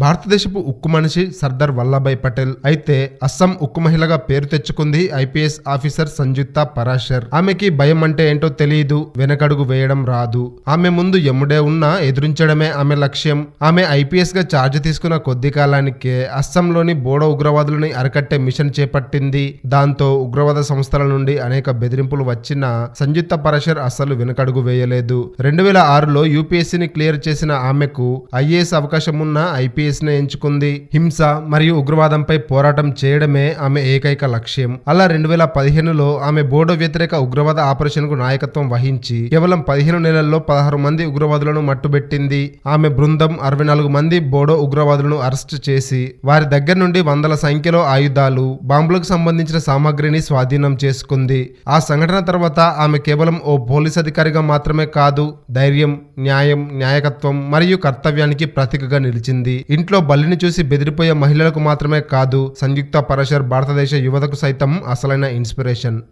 భారతదేశపు ఉక్కు మనిషి సర్దార్ వల్లభాయ్ పటేల్ అయితే అస్సాం ఉక్కు మహిళగా పేరు తెచ్చుకుంది ఐపీఎస్ ఆఫీసర్ సంయుక్త పరాశర్. ఆమెకి భయం అంటే ఏంటో తెలియదు, వెనకడుగు వేయడం రాదు. ఆమె ముందు ఎముడే ఉన్నా ఎదురించడమే ఆమె లక్ష్యం. ఆమె ఐపీఎస్ గా ఛార్జ్ తీసుకున్న కొద్ది కాలానికే అస్సాంలోని బోడో ఉగ్రవాదులని అరికట్టే మిషన్ చేపట్టింది. దాంతో ఉగ్రవాద సంస్థల నుండి అనేక బెదిరింపులు వచ్చినా సంయుక్త పరాశర్ అస్సలు వెనకడుగు వేయలేదు. 2006లో యూపీఎస్సీని క్లియర్ చేసిన ఆమెకు ఐఏఎస్ అవకాశం ఉన్న ఐపీఎస్ ఎంచుకుంది. హింస మరియు ఉగ్రవాదంపై పోరాటం చేయడమే ఆమె ఏకైక లక్ష్యం. అలా 2015లో ఆమె బోడో వ్యతిరేక ఉగ్రవాద ఆపరేషన్ కు నాయకత్వం వహించి కేవలం 15 నెలల్లో 16 మంది ఉగ్రవాదులను మట్టుబెట్టింది. ఆమె బృందం 64 మంది బోడో ఉగ్రవాదులను అరెస్టు చేసి వారి దగ్గర నుండి వందల సంఖ్యలో ఆయుధాలు, బాంబులకు సంబంధించిన సామాగ్రిని స్వాధీనం చేసుకుంది. ఆ సంఘటన తర్వాత ఆమె కేవలం ఓ పోలీస్ అధికారిగా మాత్రమే కాదు, ధైర్యం, న్యాయం, నాయకత్వం మరియు కర్తవ్యానికి ప్రతీకగా నిలిచింది. ఇంట్లో బల్లిని చూసి బెదిరిపోయే మహిళలకు మాత్రమే కాదు, సంయుక్త పరాశర్ భారతదేశ యువతకు సైతం అసలైన ఇన్స్పిరేషన్.